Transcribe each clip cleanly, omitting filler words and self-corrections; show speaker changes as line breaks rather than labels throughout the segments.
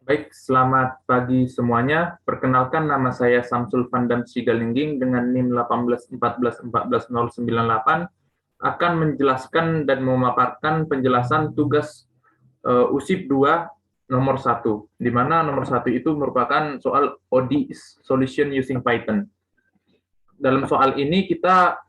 Baik, selamat pagi semuanya. Perkenalkan, nama saya Samsul Vandam Sigalingging dengan NIM 1814141098 akan menjelaskan dan memaparkan penjelasan tugas USIP 2 nomor 1, di mana nomor 1 itu merupakan soal OD Solution Using Python. Dalam soal ini kita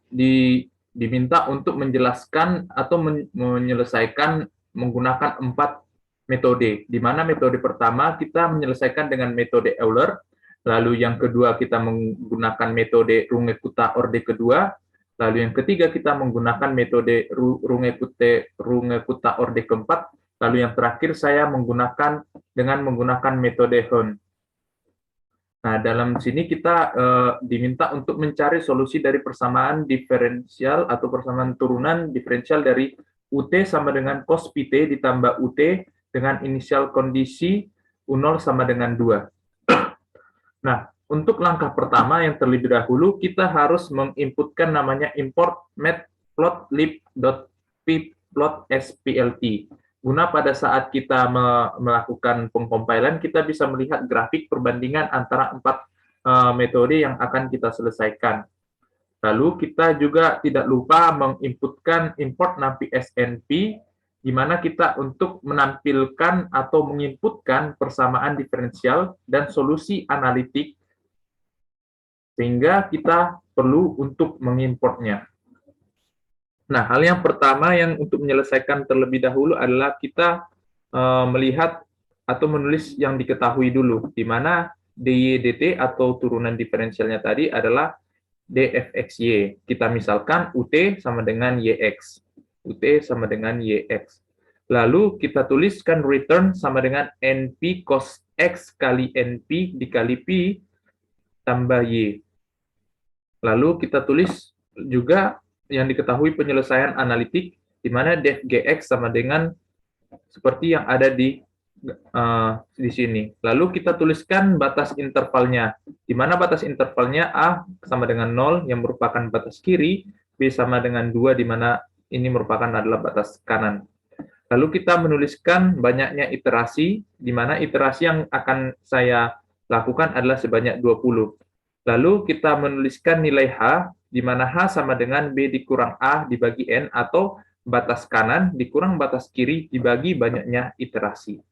diminta untuk menjelaskan atau menyelesaikan menggunakan 4 metode, di mana metode pertama kita menyelesaikan dengan metode Euler, lalu yang kedua kita menggunakan metode Runge-Kutta-Orde kedua, lalu yang ketiga kita menggunakan metode Runge-Kutta-Orde keempat, lalu yang terakhir saya menggunakan metode Hehn. Nah, dalam sini kita diminta untuk mencari solusi dari persamaan diferensial atau persamaan turunan diferensial dari UT sama dengan cos pt ditambah UT dengan inisial kondisi U0 sama dengan 2. Nah, untuk langkah pertama yang terlebih dahulu, kita harus menginputkan namanya import matplotlib.pyplot.splt. Guna pada saat kita melakukan pengkompilan, kita bisa melihat grafik perbandingan antara 4 metode yang akan kita selesaikan. Lalu kita juga tidak lupa menginputkan import nampi SNP, di mana kita untuk menampilkan atau menginputkan persamaan diferensial dan solusi analitik, sehingga kita perlu untuk mengimportnya. Nah, hal yang pertama yang untuk menyelesaikan terlebih dahulu adalah kita melihat atau menulis yang diketahui dulu, di mana dy dt atau turunan diferensialnya tadi adalah dfxy. Kita misalkan ut sama dengan yx. Ut sama dengan yx. Lalu kita tuliskan return sama dengan np cos x kali np dikali p tambah y. Lalu kita tulis juga yang diketahui penyelesaian analitik, di mana def gx sama dengan seperti yang ada di sini. Lalu kita tuliskan batas intervalnya, di mana batas intervalnya A sama dengan 0 yang merupakan batas kiri, B sama dengan 2 di mana ini merupakan adalah batas kanan. Lalu kita menuliskan banyaknya iterasi, di mana iterasi yang akan saya lakukan adalah sebanyak 20. Lalu kita menuliskan nilai H, di mana H sama dengan B dikurang A dibagi N, atau batas kanan dikurang batas kiri dibagi banyaknya iterasi.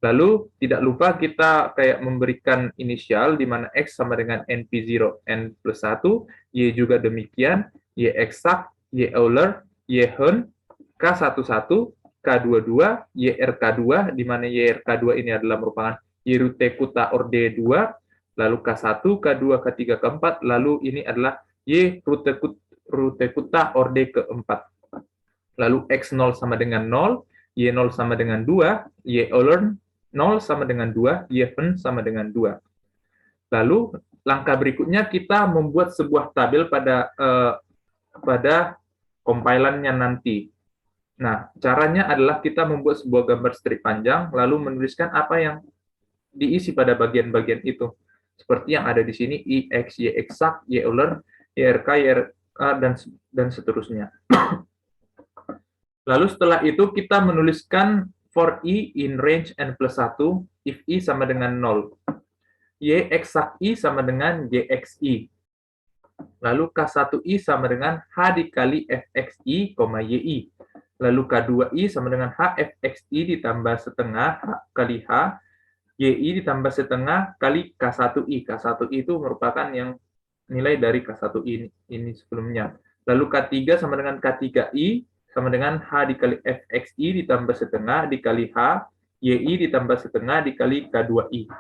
Lalu tidak lupa kita kayak memberikan inisial di mana X sama dengan NP0, N plus 1, Y juga demikian, Y eksak, Y Euler, Y Hehn, K11, K22, YRK2, di mana YRK2 ini adalah merupakan Runge-Kutta-Orde 2, lalu K1, K2, K3, K4, lalu ini adalah Y Runge-Kutta-Orde keempat. Lalu X0 sama dengan 0, Y0 sama dengan 2, Y Euler 0 sama dengan 2, Y Hehn sama dengan 2. Lalu, langkah berikutnya kita membuat sebuah tabel pada kompilannya nanti. Nah, caranya adalah kita membuat sebuah gambar strip panjang, lalu menuliskan apa yang diisi pada bagian-bagian itu. Seperti yang ada di sini, I, X, Y eksak, Y Euler, YRK, YRK, dan seterusnya. Lalu setelah itu kita menuliskan for I in range n plus 1, if I sama dengan 0. Y eksak I sama dengan YXI. Lalu K1I sama dengan H dikali FXI, YI. Lalu K2I sama dengan HFXI ditambah setengah H kali H, YI ditambah setengah kali K1I. K1I itu merupakan yang nilai dari K1I ini sebelumnya. Lalu K3 sama dengan K3I, sama dengan H dikali FXI ditambah setengah dikali H, YI ditambah setengah dikali K2I.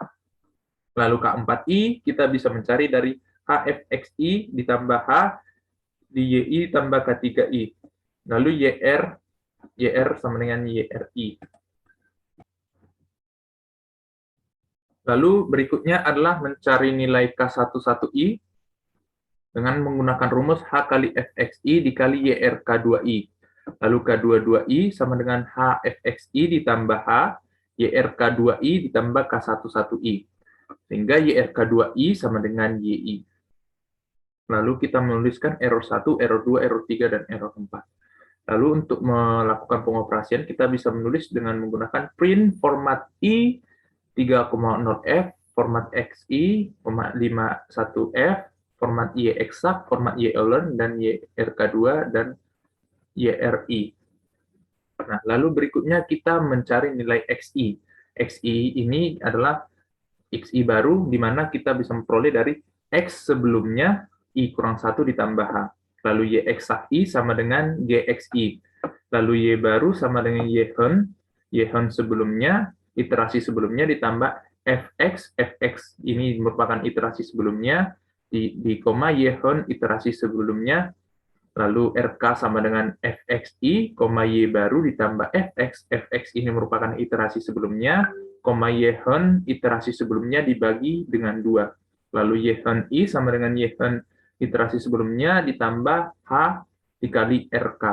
Lalu K4I kita bisa mencari dari HFXI ditambah H di YI ditambah K3I. Lalu YR sama dengan YRI. Lalu berikutnya adalah mencari nilai K11I dengan menggunakan rumus H kali FXI dikali YRK2I. Lalu K22I sama dengan HFXI ditambah H, YRK2I ditambah K11I. Sehingga YRK2I sama dengan YI. Lalu kita menuliskan error 1, error 2, error 3, dan error 4. Lalu untuk melakukan pengoperasian, kita bisa menulis dengan menggunakan print format I 3,0F, format XI, 51F, format Y eksak, format Y Euler, dan YRK2, dan YRI. Nah, lalu berikutnya kita mencari nilai XI. XI ini adalah XI baru, di mana kita bisa memperoleh dari X sebelumnya, I kurang 1 ditambah H. Lalu Y eksak I sama dengan GXI. Lalu Y baru sama dengan Y Hen sebelumnya, iterasi sebelumnya ditambah Fx ini merupakan iterasi sebelumnya, di koma Y Hen iterasi sebelumnya, lalu RK sama dengan FXI, Y baru ditambah Fx ini merupakan iterasi sebelumnya, Y Hen iterasi sebelumnya dibagi dengan 2. Lalu Y Hen I sama dengan Y Hen iterasi sebelumnya ditambah H dikali RK.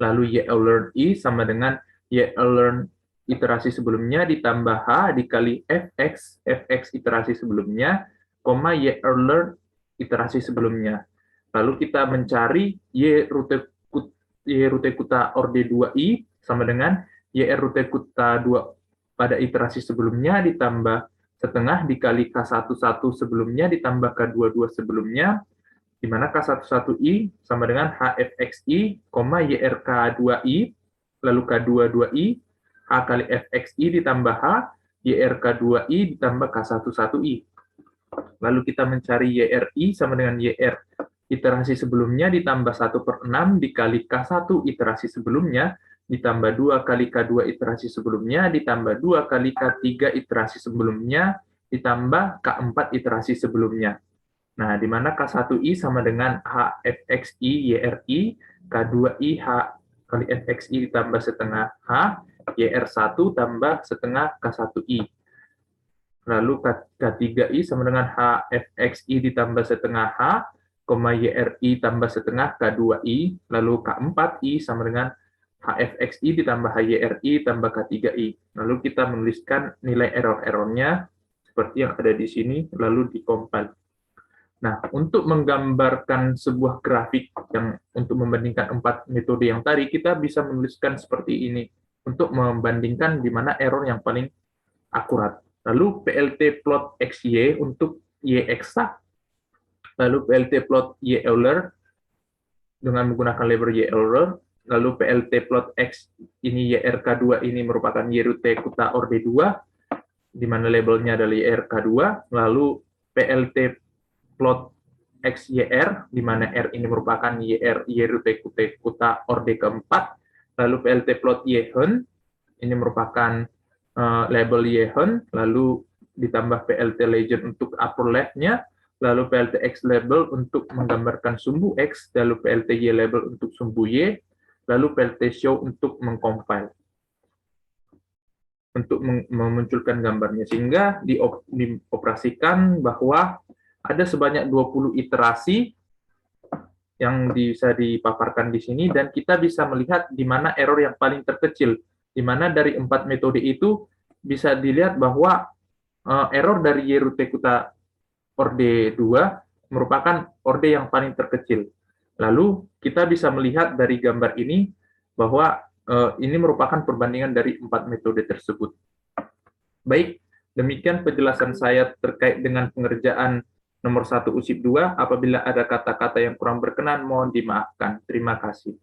Lalu Y Euler I sama dengan Y Euler iterasi sebelumnya ditambah H dikali Fx iterasi sebelumnya, Y Euler iterasi sebelumnya. Lalu kita mencari Y rute kuta orde 2i sama dengan YR rute kuta 2 pada iterasi sebelumnya ditambah setengah dikali K11 sebelumnya ditambah K22 sebelumnya, di mana K11i sama dengan HFXI, YRK2i, lalu K22i, H kali FXI ditambah H, YRK2i ditambah K11i. Lalu kita mencari YRI sama dengan YR iterasi sebelumnya ditambah 1/6 dikali K1 iterasi sebelumnya, ditambah 2 kali K2 iterasi sebelumnya, ditambah 2 kali K3 iterasi sebelumnya, ditambah K4 iterasi sebelumnya. Nah, di mana K1I sama dengan HFXI YRI, K2I H kali FXI ditambah setengah H, YR1 tambah setengah K1I. Lalu K3I sama dengan HFXI ditambah setengah H, YRI tambah setengah K2I, lalu K4I sama dengan HFXI ditambah HYRI tambah K3I. Lalu kita menuliskan nilai error-errornya seperti yang ada di sini, lalu dikompil. Nah, untuk menggambarkan sebuah grafik yang untuk membandingkan 4 metode yang tadi, kita bisa menuliskan seperti ini untuk membandingkan di mana error yang paling akurat. Lalu PLT plot XY untuk Y eksak, lalu PLT plot Y Euler dengan menggunakan label Y Euler, lalu PLT plot X ini YRK2 ini merupakan Y rute kuta orde 2, di mana labelnya adalah YRK2, lalu PLT plot XYR, di mana R ini merupakan Y rute kuta orde keempat, lalu PLT plot Y Hen, ini merupakan label Y Hen, lalu ditambah PLT legend untuk upper left-nya, lalu PLT X label untuk menggambarkan sumbu X, lalu PLT Y label untuk sumbu Y, lalu PLT show untuk mengcompile, untuk memunculkan gambarnya, sehingga dioperasikan bahwa ada sebanyak 20 iterasi yang bisa dipaparkan di sini, dan kita bisa melihat di mana error yang paling terkecil, di mana dari 4 metode itu bisa dilihat bahwa error dari Y rute kuta orde 2 merupakan orde yang paling terkecil. Lalu kita bisa melihat dari gambar ini bahwa ini merupakan perbandingan dari 4 metode tersebut. Baik, demikian penjelasan saya terkait dengan pengerjaan nomor 1 USIP 2. Apabila ada kata-kata yang kurang berkenan, mohon dimaafkan. Terima kasih.